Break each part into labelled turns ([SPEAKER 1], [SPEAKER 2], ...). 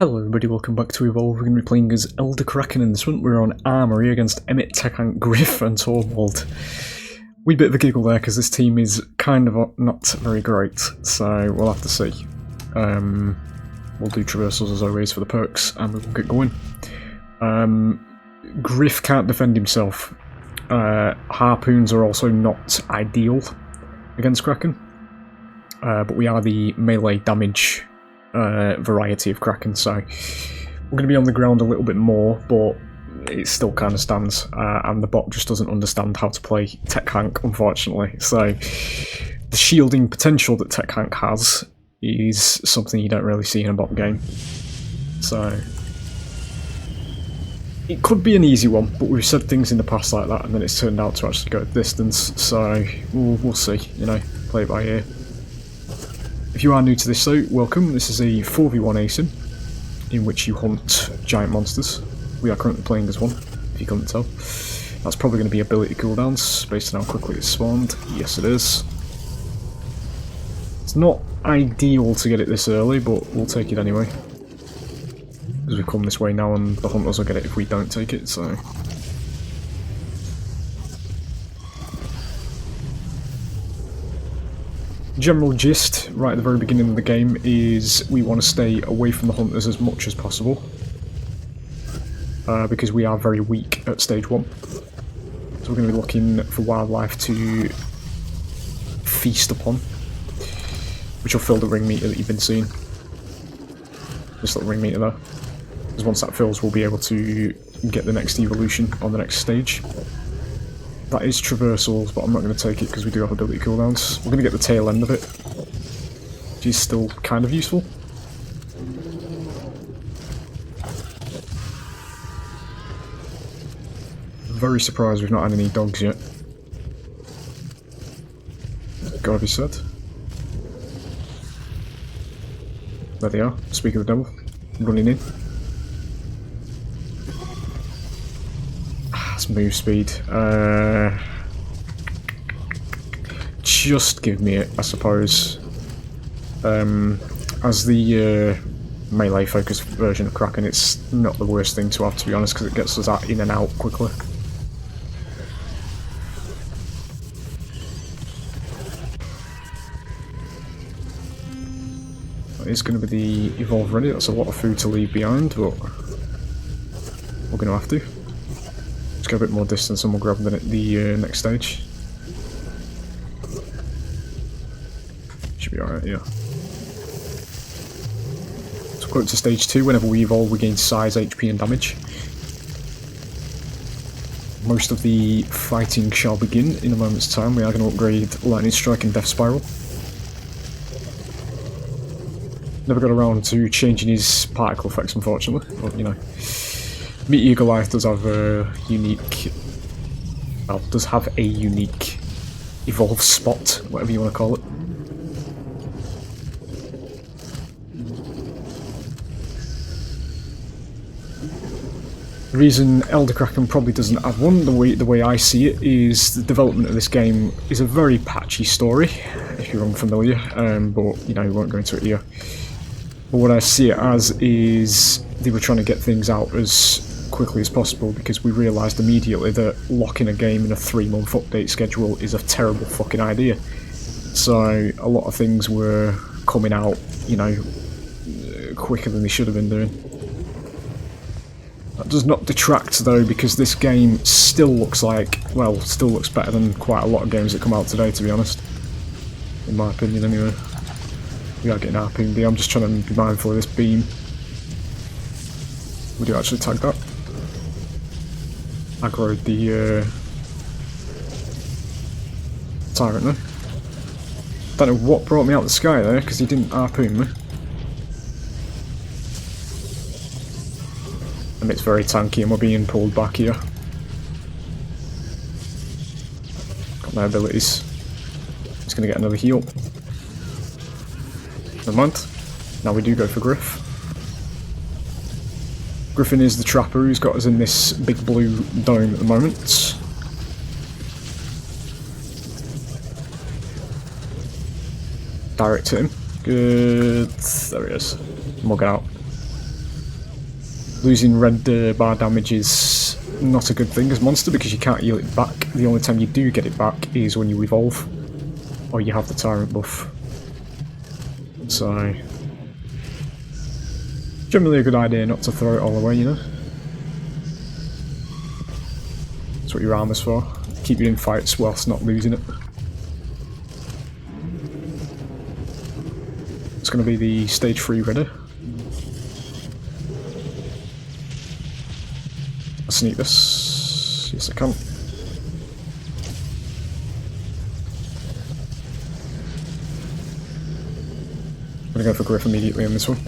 [SPEAKER 1] Hello everybody, welcome back to Evolve. We're going to be playing as Elder Kraken in this one. We're on Armory against Emmett, Tekhank, Griff and Torvald. Wee bit of a giggle there because this team is kind of not very great, so we'll have to see. We'll do traversals as always for the perks and we'll get going. Griff can't defend himself. Harpoons are also not ideal against Kraken, but we are the melee damage variety of Kraken, so we're going to be on the ground a little bit more, but it still kind of stands, and the bot just doesn't understand how to play Tekhank, unfortunately. So the shielding potential that Tekhank has is something you don't really see in a bot game. So it could be an easy one, but we've said things in the past like that, and then it's turned out to actually go a distance. So we'll see. You know, play it by ear. If you are new to this though, welcome. This is a 4v1 ASIN in which you hunt giant monsters. We are currently playing as one, if you couldn't tell. That's probably going to be ability cooldowns based on how quickly it's spawned. Yes it is. It's not ideal to get it this early, but we'll take it anyway. Because we've come this way now and the hunters will get it if we don't take it, so... General gist, right at the very beginning of the game, is we want to stay away from the hunters as much as possible. Because we are very weak at stage 1. So we're going to be looking for wildlife to feast upon. Which will fill the ring meter that you've been seeing. This little ring meter there. Because once that fills, we'll be able to get the next evolution on the next stage. That is traversals, but I'm not going to take it because we do have ability cooldowns. We're going to get the tail end of it, which is still kind of useful. Very surprised we've not had any dogs yet. Gotta be said. There they are, speak of the devil, running in. Move speed. Just give me it, I suppose. As the melee focused version of Kraken, it's not the worst thing to have, to be honest, because it gets us out in and out quickly. That is going to be the evolve ready. That's a lot of food to leave behind, but we're going to have to. Let's go a bit more distance and we'll grab the next stage. Should be alright, yeah. So we'll go up to stage 2. Whenever we evolve, we gain size, HP and damage. Most of the fighting shall begin in a moment's time. We are going to upgrade Lightning Strike and Death Spiral. Never got around to changing his particle effects, unfortunately, but you know. Meteor Goliath does have a unique, well, does have a unique evolve spot, whatever you want to call it. The reason Elder Kraken probably doesn't have one, the way I see it, is the development of this game is a very patchy story, if you're unfamiliar, but you know, we won't go into it here. But what I see it as is they were trying to get things out as quickly as possible because we realised immediately that locking a game in a 3-month update schedule is a terrible fucking idea. So a lot of things were coming out, you know, quicker than they should have been doing. That does not detract though, because this game still looks like, well, still looks better than quite a lot of games that come out today, to be honest. In my opinion anyway. We are getting harpooned here. I'm just trying to be mindful of this beam. We do actually tag that. Aggroed the tyrant there. Don't know what brought me out of the sky there, because he didn't harpoon me. And it's very tanky and we're being pulled back here. Got my abilities. Just going to get another heal. Never mind. Now we do go for Griff. Griffin is the trapper who's got us in this big blue dome at the moment. Direct hit him. Good. There he is. Mug out. Losing red bar damage is not a good thing as monster because you can't heal it back. The only time you do get it back is when you evolve or you have the tyrant buff. So generally a good idea not to throw it all away, you know. That's what your armor's for. Keep you in fights whilst not losing it. It's going to be the stage 3 ready. I'll sneak this. Yes, I can. I'm going to go for Griff immediately on this one.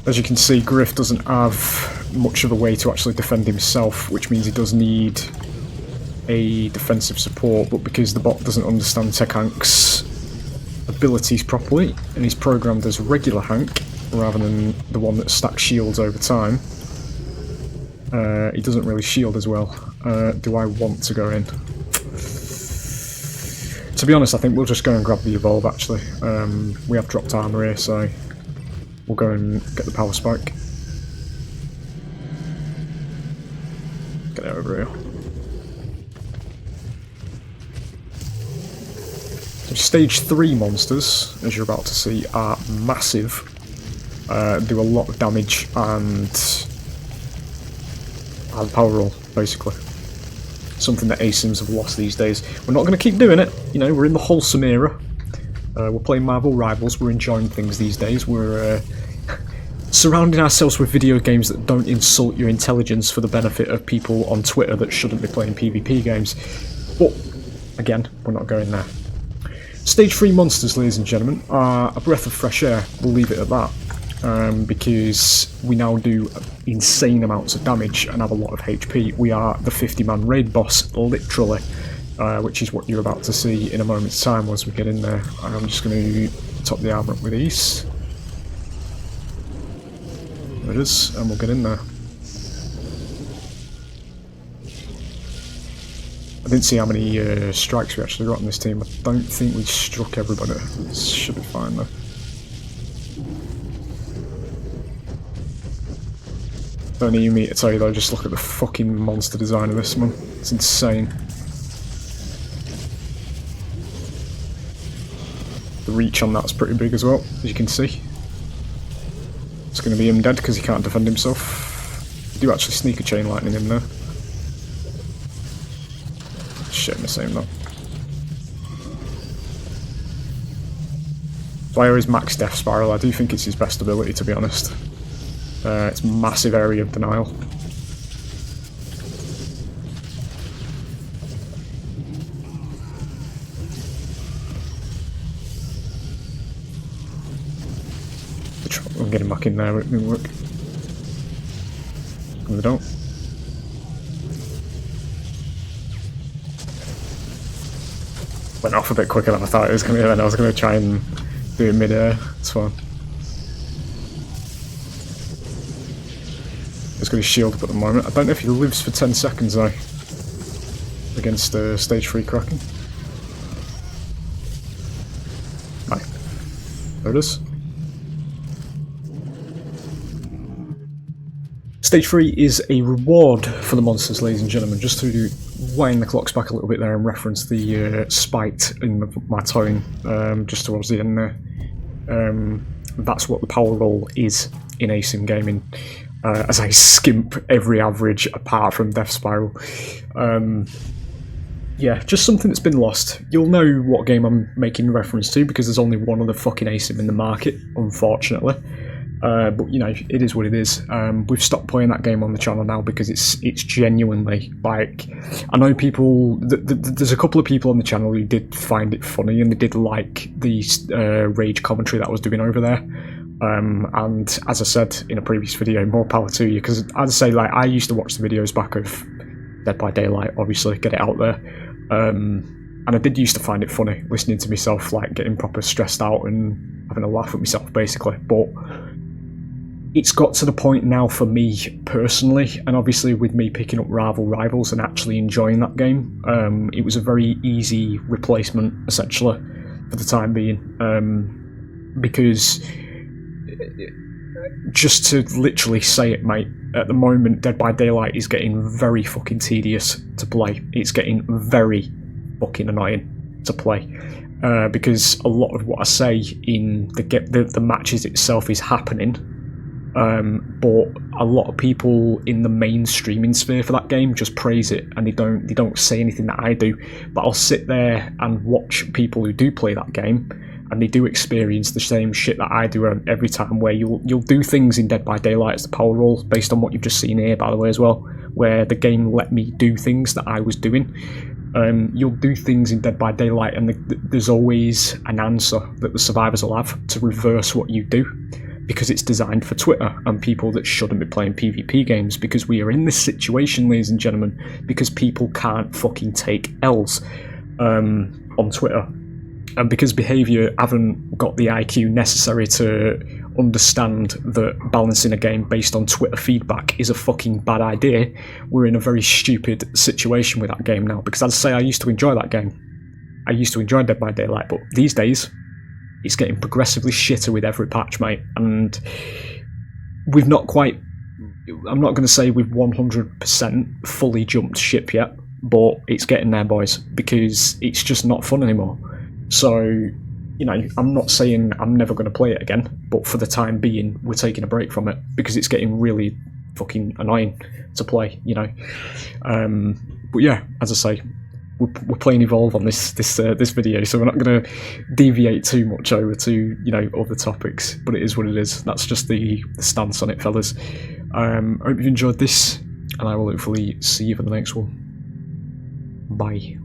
[SPEAKER 1] As you can see, Griff doesn't have much of a way to actually defend himself, which means he does need a defensive support, but because the bot doesn't understand Tech Hank's abilities properly, and he's programmed as regular Hank rather than the one that stacks shields over time, he doesn't really shield as well. Do I want to go in? To be honest, I think we'll just go and grab the evolve actually. We have dropped armor here, so we'll go and get the power spike. Get it over here. So stage 3 monsters, as you're about to see, are massive. Do a lot of damage and power roll, basically. Something that ASIMs have lost these days. We're not going to keep doing it, you know, we're in the wholesome era. We're playing Marvel Rivals, we're enjoying things these days, we're surrounding ourselves with video games that don't insult your intelligence for the benefit of people on Twitter that shouldn't be playing PvP games. But, again, we're not going there. Stage 3 monsters, ladies and gentlemen, are a breath of fresh air, we'll leave it at that. Because we now do insane amounts of damage and have a lot of HP. We are the 50-man raid boss, literally, which is what you're about to see in a moment's time once we get in there. I'm just going to top the armor up with these. There it is, and we'll get in there. I didn't see how many strikes we actually got on this team. I don't think we struck everybody. This should be fine though. Don't need me to tell you though, just look at the fucking monster design of this one. It's insane. The reach on that's pretty big as well, as you can see. It's going to be him dead because he can't defend himself. You do actually sneak a chain lightning in there. Shit, missing that. Fire is max death spiral. I do think it's his best ability, to be honest. It's massive area of denial. I'm getting back in there, it didn't work. And we don't. Went off a bit quicker than I thought it was going to, and I was going to try and do it mid-air. It's fine. He's got his shield up at the moment. I don't know if he lives for 10 seconds though. Against stage 3 Kraken. Aye. There it is. Stage 3 is a reward for the monsters, ladies and gentlemen. Just to wind the clocks back a little bit there and reference the spite in my tone just towards the end there. That's what the power roll is in ASIM gaming. As I skimp every average apart from Death Spiral. Yeah, just something that's been lost. You'll know what game I'm making reference to because there's only one other fucking ASIM in the market, unfortunately. But you know, it is what it is. We've stopped playing that game on the channel now because it's genuinely like, I know people. There's a couple of people on the channel who did find it funny and they did like the rage commentary that I was doing over there. And as I said in a previous video, more power to you, because as I say, like, I used to watch the videos back of Dead by Daylight, obviously, get it out there, and I did used to find it funny listening to myself like getting proper stressed out and having a laugh at myself basically, but it's got to the point now for me personally, and obviously with me picking up Marvel Rivals and actually enjoying that game, it was a very easy replacement essentially for the time being, because just to literally say it, mate, at the moment Dead by Daylight is getting very fucking tedious to play. It's getting very fucking annoying to play, because a lot of what I say in the matches itself is happening, but a lot of people in the mainstreaming sphere for that game just praise it, and they don't say anything that I do. But I'll sit there and watch people who do play that game, and they do experience the same shit that I do every time, where you'll do things in Dead by Daylight as the power roll, based on what you've just seen here, by the way, as well, where the game let me do things that I was doing. You'll do things in Dead by Daylight, and there's always an answer that the survivors will have to reverse what you do, because it's designed for Twitter and people that shouldn't be playing PvP games, because we are in this situation, ladies and gentlemen, because people can't fucking take L's on Twitter. And because behaviour haven't got the IQ necessary to understand that balancing a game based on Twitter feedback is a fucking bad idea, we're in a very stupid situation with that game now. Because as I say, I used to enjoy that game. I used to enjoy Dead by Daylight, but these days, it's getting progressively shitter with every patch, mate. And we've not quite... I'm not going to say we've 100% fully jumped ship yet, but it's getting there, boys, because it's just not fun anymore. So, you know, I'm not saying I'm never going to play it again, but for the time being, we're taking a break from it because it's getting really fucking annoying to play, you know. But yeah, as I say, we're playing Evolve on this video, so we're not going to deviate too much over to, you know, other topics, but it is what it is. That's just the stance on it, fellas. I hope you've enjoyed this, and I will hopefully see you for the next one. Bye.